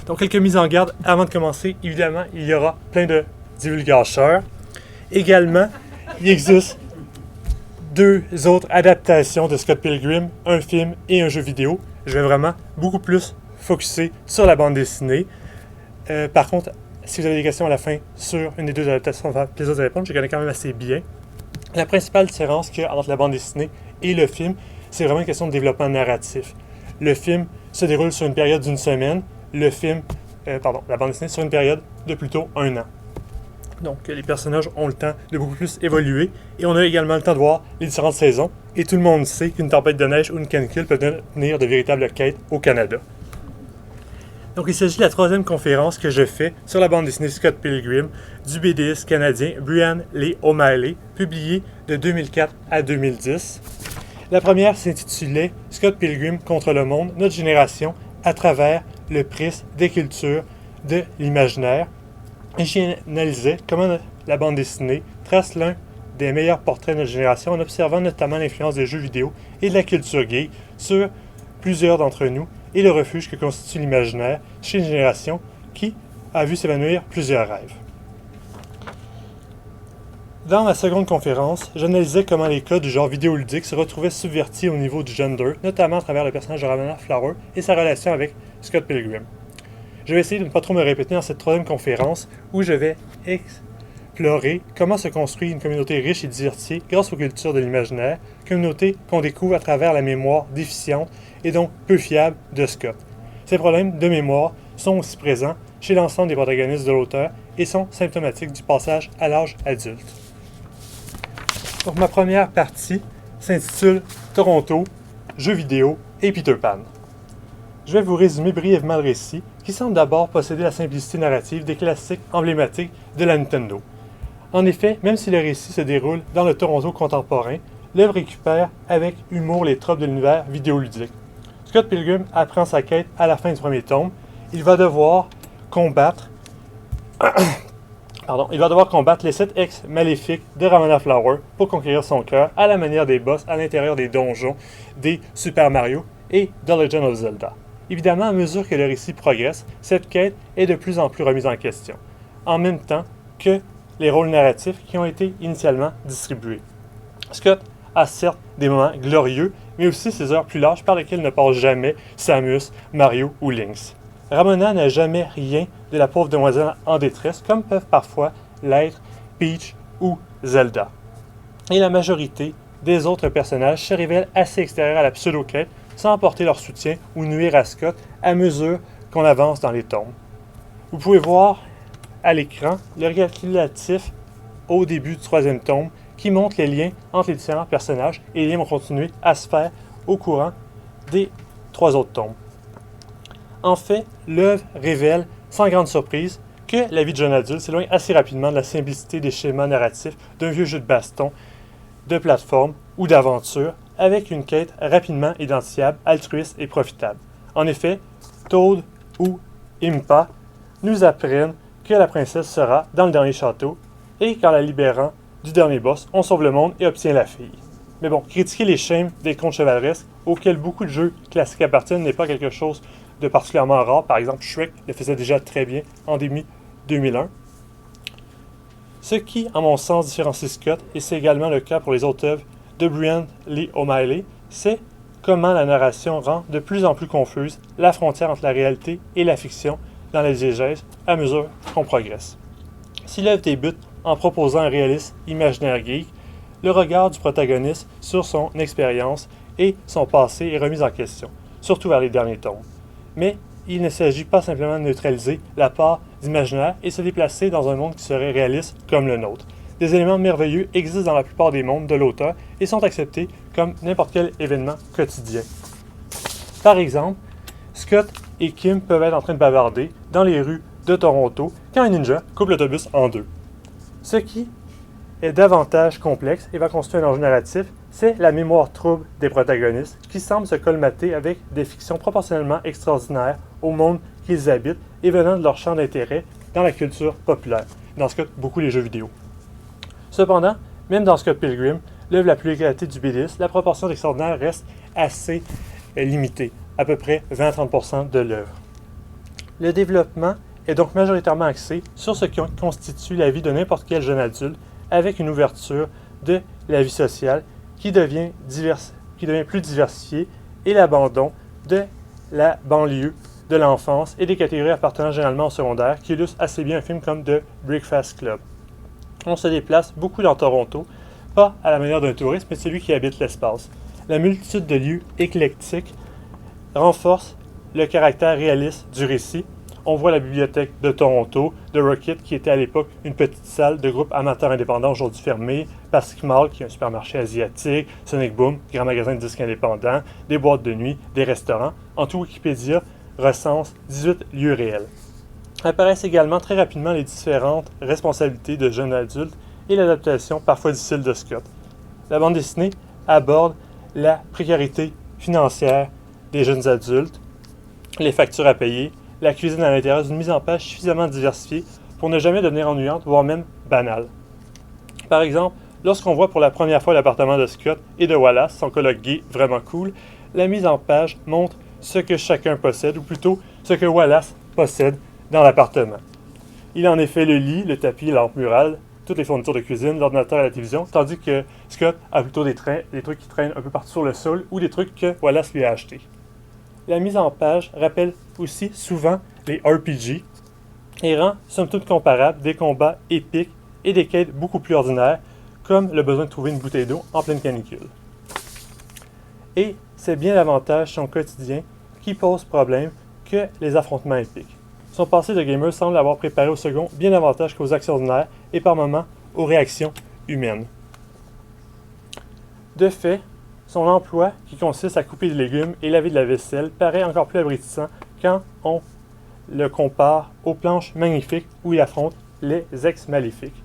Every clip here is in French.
Donc, quelques mises en garde avant de commencer. Évidemment, il y aura plein de divulgateurs. Également, il existe deux autres adaptations de Scott Pilgrim, un film et un jeu vidéo. Je vais vraiment beaucoup plus focuser sur la bande dessinée. Par contre, si vous avez des questions à la fin sur une des deux adaptations, ça va faire plaisir de répondre. Je connais quand même assez bien. La principale différence qu'il y a entre la bande dessinée et le film, c'est vraiment une question de développement narratif. Le film se déroule sur une période d'une semaine, la bande dessinée sur une période de plutôt 1 an. Donc, les personnages ont le temps de beaucoup plus évoluer et on a également le temps de voir les différentes saisons. Et tout le monde sait qu'une tempête de neige ou une canicule peut devenir de véritables quêtes au Canada. Donc, il s'agit de la troisième conférence que je fais sur la bande dessinée Scott Pilgrim du BDiste canadien Brian Lee O'Malley, publiée de 2004 à 2010. La première s'intitulait Scott Pilgrim contre le monde, notre génération, à travers le prisme des cultures de l'imaginaire. Et j'y analysais comment la bande dessinée trace l'un des meilleurs portraits de notre génération en observant notamment l'influence des jeux vidéo et de la culture gay sur plusieurs d'entre nous et le refuge que constitue l'imaginaire chez une génération qui a vu s'évanouir plusieurs rêves. Dans ma seconde conférence, j'analysais comment les codes du genre vidéoludique se retrouvaient subvertis au niveau du gender, notamment à travers le personnage de Ramona Flower et sa relation avec Scott Pilgrim. Je vais essayer de ne pas trop me répéter dans cette troisième conférence où je vais explorer comment se construit une communauté riche et diversifiée grâce aux cultures de l'imaginaire, communauté qu'on découvre à travers la mémoire déficiente et donc peu fiable de Scott. Ces problèmes de mémoire sont aussi présents chez l'ensemble des protagonistes de l'auteur et sont symptomatiques du passage à l'âge adulte. Donc ma première partie s'intitule Toronto, jeux vidéo et Peter Pan. Je vais vous résumer brièvement le récit, qui semble d'abord posséder la simplicité narrative des classiques emblématiques de la Nintendo. En effet, même si le récit se déroule dans le Toronto contemporain, l'œuvre récupère avec humour les tropes de l'univers vidéoludique. Scott Pilgrim apprend sa quête à la fin du premier tome. Il va devoir combattre les 7 ex maléfiques de Ramona Flower pour conquérir son cœur à la manière des boss à l'intérieur des donjons des Super Mario et The Legend of Zelda. Évidemment, à mesure que le récit progresse, cette quête est de plus en plus remise en question, en même temps que les rôles narratifs qui ont été initialement distribués. Scott a certes des moments glorieux, mais aussi ses heures plus larges par lesquelles ne passe jamais Samus, Mario ou Lynx. Ramona n'a jamais rien de la pauvre demoiselle en détresse, comme peuvent parfois l'être Peach ou Zelda. Et la majorité des autres personnages se révèlent assez extérieurs à la pseudo-quête, sans apporter leur soutien ou nuire à Scott à mesure qu'on avance dans les tomes. Vous pouvez voir à l'écran le récapitulatif au début du troisième tome qui montre les liens entre les différents personnages et les liens vont continuer à se faire au courant des 3 autres tomes. En fait, l'œuvre révèle sans grande surprise que la vie de jeune adulte s'éloigne assez rapidement de la simplicité des schémas narratifs d'un vieux jeu de baston, de plateforme ou d'aventure, avec une quête rapidement identifiable, altruiste et profitable. En effet, Toad ou Impa nous apprennent que la princesse sera dans le dernier château et qu'en la libérant du dernier boss, on sauve le monde et obtient la fille. Mais bon, critiquer les schèmes des contes chevaleresques auxquels beaucoup de jeux classiques appartiennent n'est pas quelque chose de particulièrement rare. Par exemple, Shrek le faisait déjà très bien en début 2001. Ce qui, à mon sens, différencie Scott, et c'est également le cas pour les autres œuvres de Brian Lee O'Malley, c'est comment la narration rend de plus en plus confuse la frontière entre la réalité et la fiction dans la diégèse à mesure qu'on progresse. Si l'œuvre débute en proposant un réalisme imaginaire geek, le regard du protagoniste sur son expérience et son passé est remis en question, surtout vers les derniers tomes. Mais il ne s'agit pas simplement de neutraliser la part d'imaginaire et se déplacer dans un monde qui serait réaliste comme le nôtre. Des éléments merveilleux existent dans la plupart des mondes de l'auteur et sont acceptés comme n'importe quel événement quotidien. Par exemple, Scott et Kim peuvent être en train de bavarder dans les rues de Toronto quand un ninja coupe l'autobus en deux. Ce qui est davantage complexe et va constituer un enjeu narratif, c'est la mémoire trouble des protagonistes qui semble se colmater avec des fictions proportionnellement extraordinaires au monde qu'ils habitent et venant de leur champ d'intérêt dans la culture populaire, dans ce cas beaucoup les jeux vidéo. Cependant, même dans Scott Pilgrim, l'œuvre la plus éclatée du BDiste, la proportion d'extraordinaire reste assez limitée, à peu près 20-30% de l'œuvre. Le développement est donc majoritairement axé sur ce qui constitue la vie de n'importe quel jeune adulte, avec une ouverture de la vie sociale qui devient plus diversifiée et l'abandon de la banlieue, de l'enfance et des catégories appartenant généralement au secondaire, qui illustre assez bien un film comme The Breakfast Club. On se déplace beaucoup dans Toronto, pas à la manière d'un touriste, mais celui qui habite l'espace. La multitude de lieux éclectiques renforce le caractère réaliste du récit. On voit la bibliothèque de Toronto, The Rocket, qui était à l'époque une petite salle de groupe amateur indépendant, aujourd'hui fermée, Pacific Mall, qui est un supermarché asiatique, Sonic Boom, grand magasin de disques indépendants, des boîtes de nuit, des restaurants. En tout, Wikipédia recense 18 lieux réels. Apparaissent également très rapidement les différentes responsabilités de jeunes adultes et l'adaptation parfois difficile de Scott. La bande dessinée aborde la précarité financière des jeunes adultes, les factures à payer, la cuisine à l'intérieur d'une mise en page suffisamment diversifiée pour ne jamais devenir ennuyante, voire même banale. Par exemple, lorsqu'on voit pour la première fois l'appartement de Scott et de Wallace, son coloc gay vraiment cool, la mise en page montre ce que chacun possède, ou plutôt ce que Wallace possède dans l'appartement. Il a en effet le lit, le tapis, la lampe murale, toutes les fournitures de cuisine, l'ordinateur et la télévision, tandis que Scott a plutôt des trucs qui traînent un peu partout sur le sol ou des trucs que Wallace lui a achetés. La mise en page rappelle aussi souvent les RPG et rend somme toute comparable des combats épiques et des quêtes beaucoup plus ordinaires, comme le besoin de trouver une bouteille d'eau en pleine canicule. Et c'est bien davantage son quotidien qui pose problème que les affrontements épiques. Son passé de gamer semble l'avoir préparé au second bien davantage qu'aux actions ordinaires et par moments aux réactions humaines. De fait, son emploi, qui consiste à couper des légumes et laver de la vaisselle, paraît encore plus abrutissant quand on le compare aux planches magnifiques où il affronte les ex-maléfiques.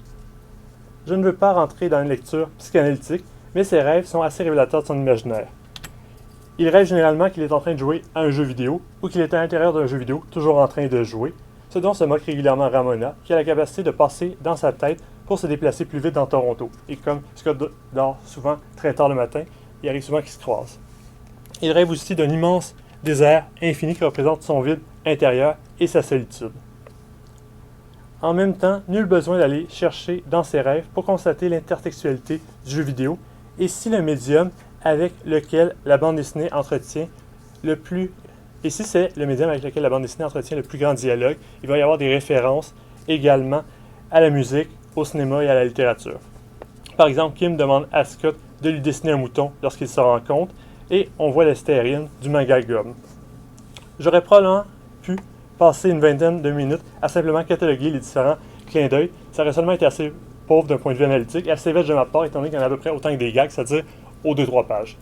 Je ne veux pas rentrer dans une lecture psychanalytique, mais ses rêves sont assez révélateurs de son imaginaire. Il rêve généralement qu'il est en train de jouer à un jeu vidéo ou qu'il est à l'intérieur d'un jeu vidéo, toujours en train de jouer, ce dont se moque régulièrement Ramona, qui a la capacité de passer dans sa tête pour se déplacer plus vite dans Toronto. Et comme Scott dort souvent très tard le matin, il arrive souvent qu'ils se croisent. Il rêve aussi d'un immense désert infini qui représente son vide intérieur et sa solitude. En même temps, nul besoin d'aller chercher dans ses rêves pour constater l'intertextualité du jeu vidéo et si le médium avec lequel la bande dessinée entretient le plus grand dialogue, il va y avoir des références également à la musique, au cinéma et à la littérature. Par exemple, Kim demande à Scott de lui dessiner un mouton lorsqu'il se rend compte et on voit la stérine du manga gomme. J'aurais probablement pu passer une vingtaine de minutes à simplement cataloguer les différents clins d'œil. Ça aurait seulement été assez pauvre d'un point de vue analytique et assez vite de ma part, étant donné qu'il y en a à peu près autant que des gags, c'est-à-dire aux 2-3 pages.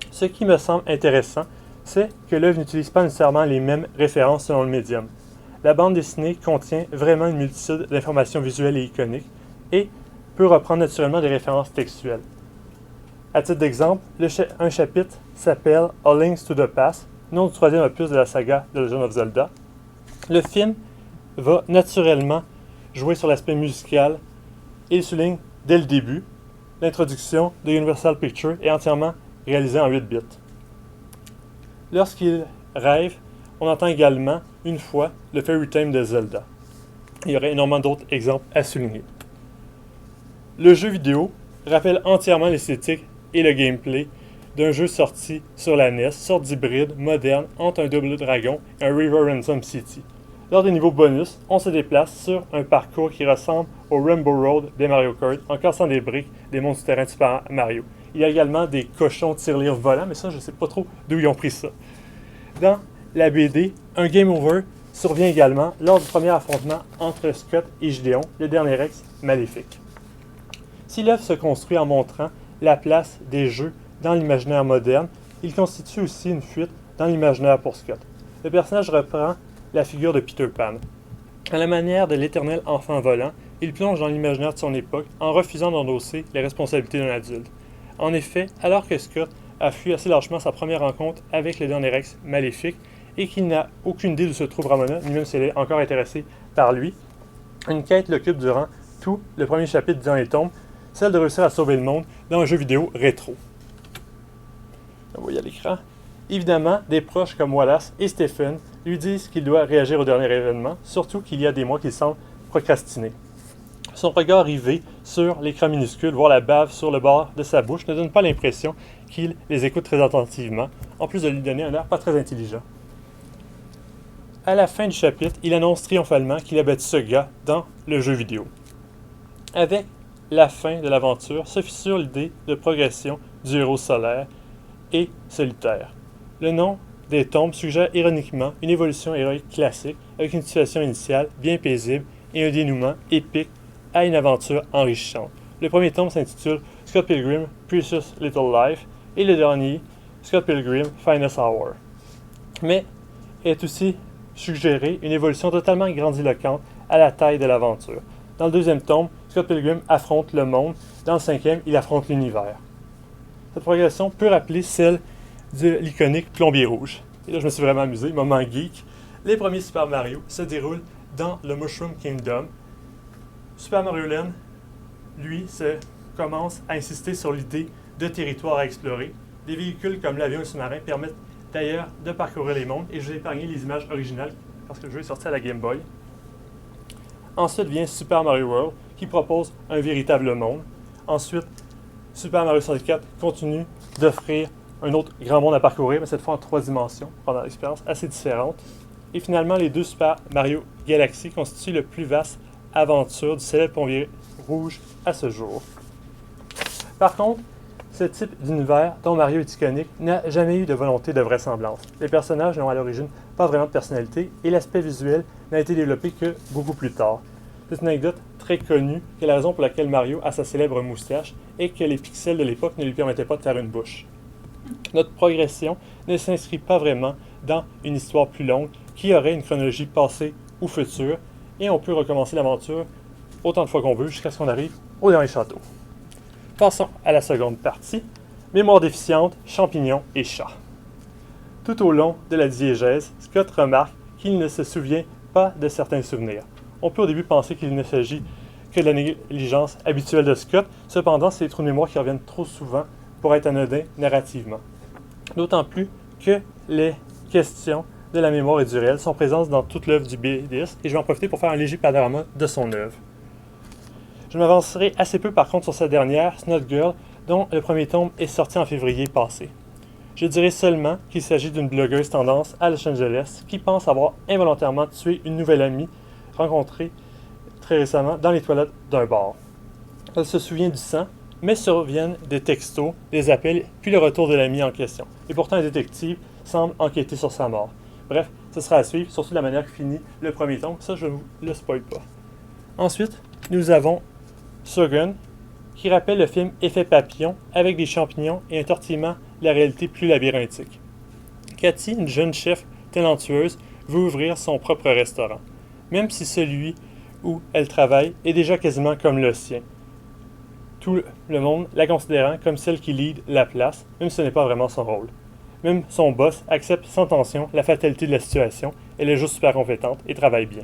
Ce qui me semble intéressant, c'est que l'œuvre n'utilise pas nécessairement les mêmes références selon le médium. La bande dessinée contient vraiment une multitude d'informations visuelles et iconiques et peut reprendre naturellement des références textuelles. À titre d'exemple, un chapitre s'appelle A Link to the Past, nom du troisième opus de la saga The Legend of Zelda. Le film va naturellement jouer sur l'aspect musical et il souligne dès le début l'introduction de Universal Pictures est entièrement réalisée en 8 bits. Lorsqu'il rêve, on entend également une fois le Fairy Theme de Zelda. Il y aurait énormément d'autres exemples à souligner. Le jeu vidéo rappelle entièrement l'esthétique et le gameplay d'un jeu sorti sur la NES, sorte d'hybride moderne entre un Double Dragon et un River Ransom City. Lors des niveaux bonus, on se déplace sur un parcours qui ressemble au Rainbow Road des Mario Kart en cassant des briques des mondes souterrains de Super Mario. Il y a également des cochons tirelires volants, mais ça, je ne sais pas trop d'où ils ont pris ça. Dans la BD, un game over survient également lors du premier affrontement entre Scott et Gideon, le dernier ex maléfique. Si l'œuvre se construit en montrant la place des jeux dans l'imaginaire moderne, il constitue aussi une fuite dans l'imaginaire pour Scott. Le personnage reprend la figure de Peter Pan. À la manière de l'éternel enfant volant, il plonge dans l'imaginaire de son époque en refusant d'endosser les responsabilités d'un adulte. En effet, alors que Scott a fui assez lâchement sa première rencontre avec le dernier ex maléfique et qu'il n'a aucune idée d'où se trouve Ramona, ni même si elle est encore intéressée par lui, une quête l'occupe durant tout le premier chapitre du Dernier Tome, celle de réussir à sauver le monde dans un jeu vidéo rétro. On va y à l'écran. Évidemment, des proches comme Wallace et Stephen lui disent qu'il doit réagir au dernier événement, surtout qu'il y a des mois qu'il semble procrastiner. Son regard rivé sur l'écran minuscule, voire la bave sur le bord de sa bouche, ne donne pas l'impression qu'il les écoute très attentivement, en plus de lui donner un air pas très intelligent. À la fin du chapitre, il annonce triomphalement qu'il a battu ce gars dans le jeu vidéo. Avec la fin de l'aventure se fissure l'idée de progression du héros solaire et solitaire. Le nom des tombes suggère ironiquement une évolution héroïque classique avec une situation initiale bien paisible et un dénouement épique à une aventure enrichissante. Le premier tome s'intitule Scott Pilgrim Precious Little Life et le dernier Scott Pilgrim Finest Hour. Mais est aussi suggéré une évolution totalement grandiloquente à la taille de l'aventure. Dans le deuxième tome, Scott Pilgrim affronte le monde. Dans le cinquième, il affronte l'univers. Cette progression peut rappeler celle de l'iconique Plombier Rouge. Et là, je me suis vraiment amusé, moment geek. Les premiers Super Mario se déroulent dans le Mushroom Kingdom. Super Mario Land, lui, commence à insister sur l'idée de territoire à explorer. Des véhicules comme l'avion et le sous-marin permettent d'ailleurs de parcourir les mondes et je vous ai épargné les images originales parce que le jeu est sorti à la Game Boy. Ensuite vient Super Mario World qui propose un véritable monde. Ensuite, Super Mario 64 continue d'offrir un autre grand monde à parcourir, mais cette fois en 3 dimensions, pendant une expérience assez différente. Et finalement, les deux Super Mario Galaxy constituent le plus vaste aventure du célèbre Plombier Rouge à ce jour. Par contre, ce type d'univers dont Mario est iconique n'a jamais eu de volonté de vraisemblance. Les personnages n'ont à l'origine pas vraiment de personnalité et l'aspect visuel n'a été développé que beaucoup plus tard. C'est une anecdote très connue qui est la raison pour laquelle Mario a sa célèbre moustache et que les pixels de l'époque ne lui permettaient pas de faire une bouche. Notre progression ne s'inscrit pas vraiment dans une histoire plus longue qui aurait une chronologie passée ou future et on peut recommencer l'aventure autant de fois qu'on veut jusqu'à ce qu'on arrive au dernier château. Passons à la seconde partie, mémoire déficiente, champignons et chats. Tout au long de la diégèse, Scott remarque qu'il ne se souvient pas de certains souvenirs. On peut au début penser qu'il ne s'agit que de la négligence habituelle de Scott, cependant c'est des trous de mémoire qui reviennent trop souvent pour être anodins narrativement. D'autant plus que les questions de la mémoire et du réel sont présentes dans toute l'œuvre du BDS et je vais en profiter pour faire un léger panorama de son œuvre. Je m'avancerai assez peu par contre sur sa dernière, Snot Girl, dont le premier tome est sorti en février passé. Je dirais seulement qu'il s'agit d'une blogueuse tendance à Los Angeles qui pense avoir involontairement tué une nouvelle amie rencontrée très récemment dans les toilettes d'un bar. Elle se souvient du sang, mais surviennent des textos, des appels, puis le retour de l'amie en question. Et pourtant, un détective semble enquêter sur sa mort. Bref, ce sera à suivre, surtout de la manière que finit le premier tome, ça je ne vous le spoil pas. Ensuite, nous avons Surgun, qui rappelle le film Effet papillon, avec des champignons et un tortillement de la réalité plus labyrinthique. Cathy, une jeune chef talentueuse, veut ouvrir son propre restaurant, même si celui où elle travaille est déjà quasiment comme le sien. Tout le monde la considérant comme celle qui lead la place, même si ce n'est pas vraiment son rôle. Même son boss accepte sans tension la fatalité de la situation, elle est juste super compétente et travaille bien.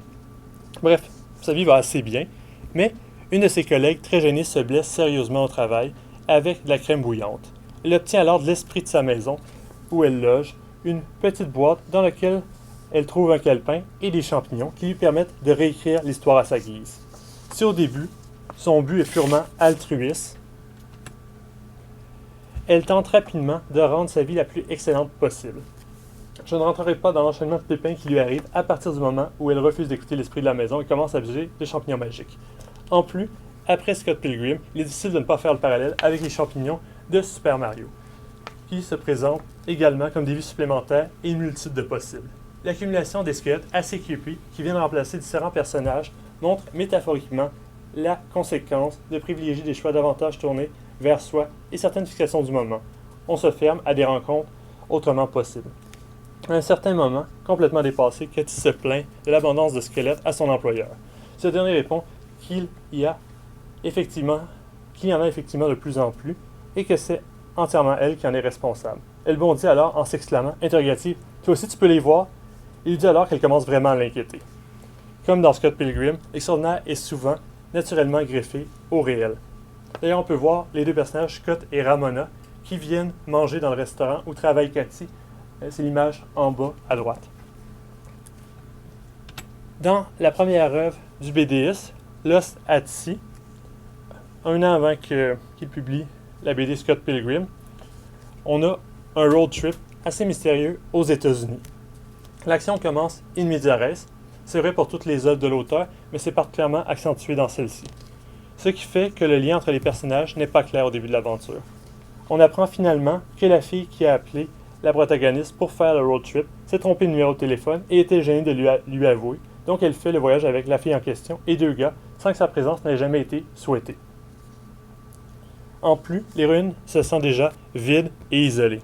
Bref, sa vie va assez bien, mais une de ses collègues, très gênée, se blesse sérieusement au travail avec de la crème bouillante. Elle obtient alors de l'esprit de sa maison, où elle loge, une petite boîte dans laquelle elle trouve un calepin et des champignons qui lui permettent de réécrire l'histoire à sa guise. Si au début, son but est purement altruiste, elle tente rapidement de rendre sa vie la plus excellente possible. Je ne rentrerai pas dans l'enchaînement de pépins qui lui arrive à partir du moment où elle refuse d'écouter l'esprit de la maison et commence à abuser des champignons magiques. En plus, après Scott Pilgrim, il est difficile de ne pas faire le parallèle avec les champignons de Super Mario, qui se présentent également comme des vies supplémentaires et une multitude de possibles. L'accumulation des squelettes assez creepy qui viennent remplacer différents personnages montre métaphoriquement la conséquence de privilégier des choix davantage tournés vers soi et certaines fixations du moment. On se ferme à des rencontres autrement possibles. À un certain moment, complètement dépassé, Cathy se plaint de l'abondance de squelettes à son employeur. Ce dernier répond qu'il y en a effectivement de plus en plus et que c'est entièrement elle qui en est responsable. Elle bondit alors en s'exclamant, interrogative, « Toi aussi tu peux les voir ?» Il lui dit alors qu'elle commence vraiment à l'inquiéter. Comme dans Scott Pilgrim, l'extraordinaire est souvent naturellement greffé au réel. D'ailleurs, on peut voir les deux personnages, Scott et Ramona, qui viennent manger dans le restaurant où travaille Cathy C'est l'image en bas à droite. Dans la première œuvre du BDiste, Lost at Sea, un an avant qu'il publie la BD Scott Pilgrim, on a un road trip assez mystérieux aux États-Unis. L'action commence in media res. C'est vrai pour toutes les œuvres de l'auteur, mais c'est particulièrement accentué dans celle-ci. Ce qui fait que le lien entre les personnages n'est pas clair au début de l'aventure. On apprend finalement que la fille qui a appelé la protagoniste pour faire le road trip s'est trompée de numéro de téléphone et était gênée de lui avouer. Donc elle fait le voyage avec la fille en question et 2 gars sans que sa présence n'ait jamais été souhaitée. En plus, l'héroïne se sent déjà vide et isolée.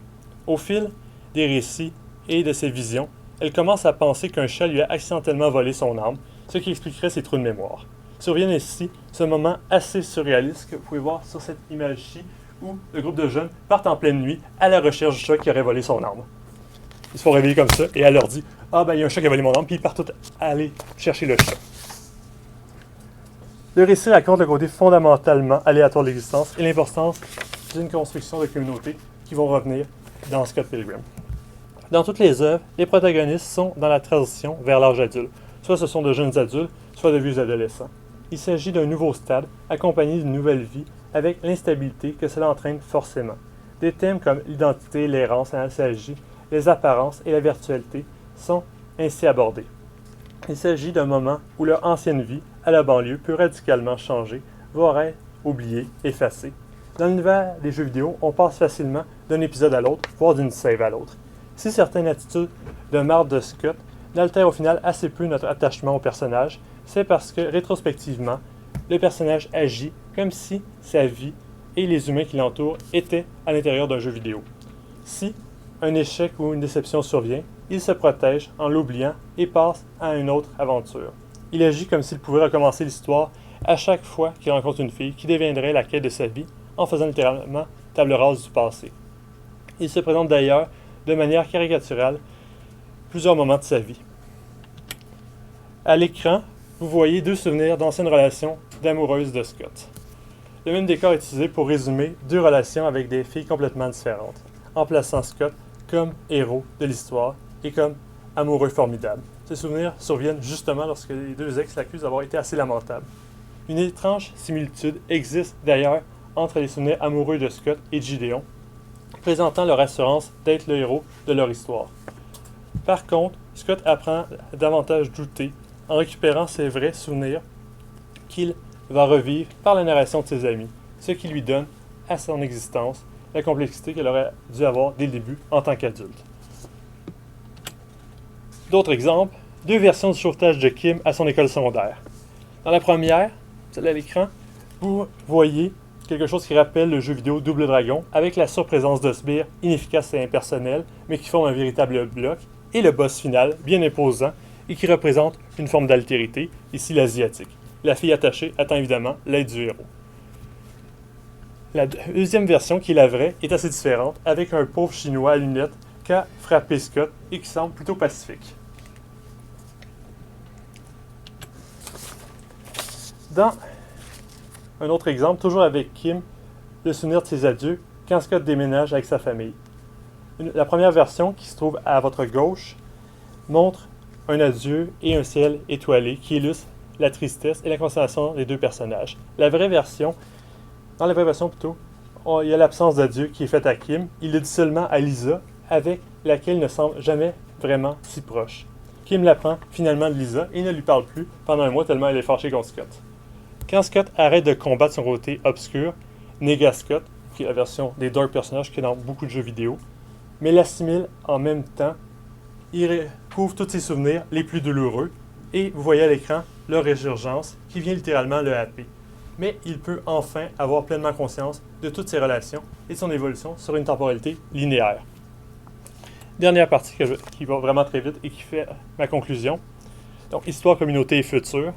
Au fil des récits et de ses visions, elle commence à penser qu'un chat lui a accidentellement volé son âme, ce qui expliquerait ses trous de mémoire. Survient ici ce moment assez surréaliste que vous pouvez voir sur cette image-ci, où le groupe de jeunes partent en pleine nuit à la recherche du chat qui aurait volé son âme. Ils se font réveiller comme ça et elle leur dit « Ah ben il y a un chat qui a volé mon âme » puis ils partent tous aller chercher le chat. Le récit raconte le côté fondamentalement aléatoire de l'existence et l'importance d'une construction de communauté qui vont revenir dans Scott Pilgrim. Dans toutes les œuvres, les protagonistes sont dans la transition vers l'âge adulte. Soit ce sont de jeunes adultes, soit de vieux adolescents. Il s'agit d'un nouveau stade, accompagné d'une nouvelle vie, avec l'instabilité que cela entraîne forcément. Des thèmes comme l'identité, l'errance, la nostalgie, les apparences et la virtualité sont ainsi abordés. Il s'agit d'un moment où leur ancienne vie, à la banlieue, peut radicalement changer, voire être oubliée, effacée. Dans l'univers des jeux vidéo, on passe facilement d'un épisode à l'autre, voire d'une save à l'autre. Si certaines attitudes de Marthe de Scott n'altèrent au final assez peu notre attachement au personnage, c'est parce que, rétrospectivement, le personnage agit comme si sa vie et les humains qui l'entourent étaient à l'intérieur d'un jeu vidéo. Si un échec ou une déception survient, il se protège en l'oubliant et passe à une autre aventure. Il agit comme s'il pouvait recommencer l'histoire à chaque fois qu'il rencontre une fille qui deviendrait la quête de sa vie en faisant littéralement table rase du passé. Il se présente d'ailleurs de manière caricaturale plusieurs moments de sa vie. À l'écran, vous voyez 2 souvenirs d'anciennes relations d'amoureuses de Scott. Le même décor est utilisé pour résumer 2 relations avec des filles complètement différentes, en plaçant Scott comme héros de l'histoire et comme amoureux formidable. Ces souvenirs surviennent justement lorsque les 2 ex l'accusent d'avoir été assez lamentables. Une étrange similitude existe d'ailleurs entre les souvenirs amoureux de Scott et Gideon, présentant leur assurance d'être le héros de leur histoire. Par contre, Scott apprend à davantage douter en récupérant ses vrais souvenirs qu'il va revivre par la narration de ses amis, ce qui lui donne à son existence la complexité qu'elle aurait dû avoir dès le début en tant qu'adulte. D'autres exemples, 2 versions du sauvetage de Kim à son école secondaire. Dans la première, celle à l'écran, vous voyez quelque chose qui rappelle le jeu vidéo Double Dragon, avec la surprésence de sbires inefficaces et impersonnels, mais qui forment un véritable bloc, et le boss final, bien imposant, et qui représente une forme d'altérité, ici l'asiatique. La fille attachée attend évidemment l'aide du héros. La deuxième version, qui est la vraie, est assez différente, avec un pauvre chinois à lunettes qu'a frappé Scott et qui semble plutôt pacifique. Dans un autre exemple, toujours avec Kim, le souvenir de ses adieux quand Scott déménage avec sa famille. La première version, qui se trouve à votre gauche, montre un adieu et un ciel étoilé qui illustre la tristesse et la consolation des 2 personnages. Dans la vraie version plutôt, il y a l'absence d'adieu qui est faite à Kim. Il le dit seulement à Lisa, avec laquelle il ne semble jamais vraiment si proche. Kim l'apprend finalement de Lisa et ne lui parle plus pendant un mois tellement elle est fâchée contre Scott. Quand Scott arrête de combattre son côté obscur, néga Scott, qui est la version des dark personnages qui est dans beaucoup de jeux vidéo, mais l'assimile en même temps. Il recouvre tous ses souvenirs les plus douloureux et vous voyez à l'écran leur résurgence qui vient littéralement le happer. Mais il peut enfin avoir pleinement conscience de toutes ses relations et de son évolution sur une temporalité linéaire. Dernière partie qui va vraiment très vite et qui fait ma conclusion. Donc, histoire, communauté et futur.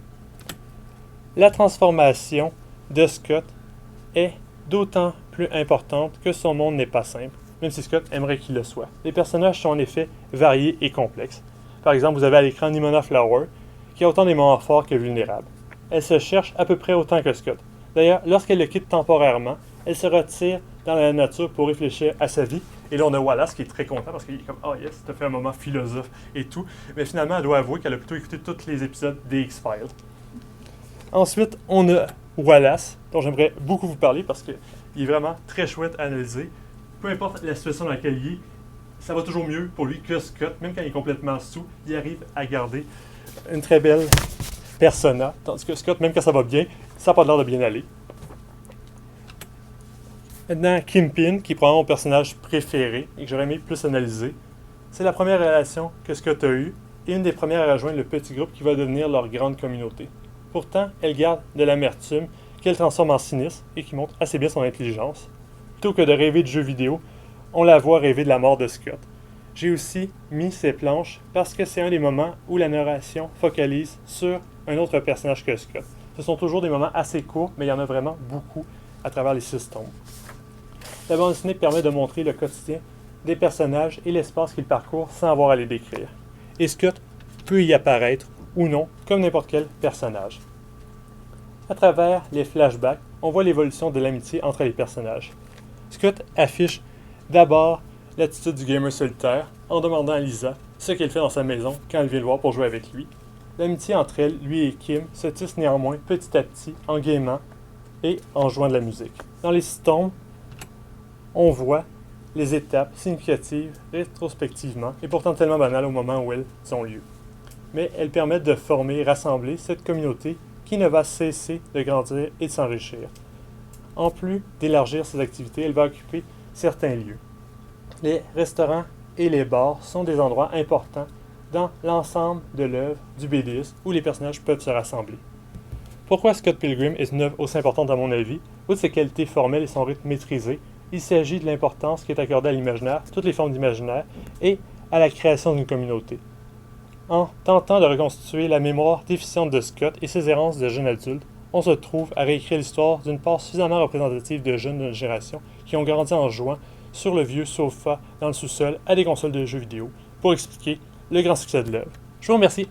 La transformation de Scott est d'autant plus importante que son monde n'est pas simple, même si Scott aimerait qu'il le soit. Les personnages sont en effet variés et complexes. Par exemple, vous avez à l'écran Nimona Flower, qui a autant des moments forts que vulnérables. Elle se cherche à peu près autant que Scott. D'ailleurs, lorsqu'elle le quitte temporairement, elle se retire dans la nature pour réfléchir à sa vie. Et là, on a Wallace qui est très content parce qu'il est comme « Ah yes, t'as fait un moment philosophe et tout. » Mais finalement, elle doit avouer qu'elle a plutôt écouté tous les épisodes des X-Files. Ensuite, on a Wallace, dont j'aimerais beaucoup vous parler parce qu'il est vraiment très chouette à analyser. Peu importe la situation dans laquelle il est, ça va toujours mieux pour lui que Scott. Même quand il est complètement sous, il arrive à garder une très belle persona. Tandis que Scott, même quand ça va bien, ça n'a pas l'air de bien aller. Maintenant, Kingpin, qui est probablement mon personnage préféré et que j'aurais aimé plus analyser. C'est la première relation que Scott a eue et une des premières à rejoindre le petit groupe qui va devenir leur grande communauté. Pourtant, elle garde de l'amertume qu'elle transforme en cynisme et qui montre assez bien son intelligence. Plutôt que de rêver de jeux vidéo, on la voit rêver de la mort de Scott. J'ai aussi mis ces planches parce que c'est un des moments où la narration focalise sur un autre personnage que Scott. Ce sont toujours des moments assez courts, mais il y en a vraiment beaucoup à travers les 6 tomes. La bande dessinée permet de montrer le quotidien des personnages et l'espace qu'ils parcourent sans avoir à les décrire. Et Scott peut y apparaître ou non comme n'importe quel personnage. À travers les flashbacks, on voit l'évolution de l'amitié entre les personnages. Scott affiche d'abord l'attitude du gamer solitaire en demandant à Lisa ce qu'elle fait dans sa maison quand elle vient le voir pour jouer avec lui. L'amitié entre elle, lui et Kim se tisse néanmoins petit à petit en gamant et en jouant de la musique. Dans les 6 tomes, on voit les étapes significatives rétrospectivement et pourtant tellement banales au moment où elles ont lieu. Mais elles permettent de former et rassembler cette communauté qui ne va cesser de grandir et de s'enrichir. En plus d'élargir ses activités, elle va occuper certains lieux. Les restaurants et les bars sont des endroits importants dans l'ensemble de l'œuvre du BDisme où les personnages peuvent se rassembler. Pourquoi Scott Pilgrim est une œuvre aussi importante à mon avis? Outre ses qualités formelles et son rythme maîtrisé, il s'agit de l'importance qui est accordée à l'imaginaire, toutes les formes d'imaginaire, et à la création d'une communauté. En tentant de reconstituer la mémoire déficiente de Scott et ses errances de jeune adulte, on se trouve à réécrire l'histoire d'une part suffisamment représentative de jeunes de notre génération qui ont grandi en jouant sur le vieux sofa dans le sous-sol à des consoles de jeux vidéo pour expliquer le grand succès de l'œuvre. Je vous remercie.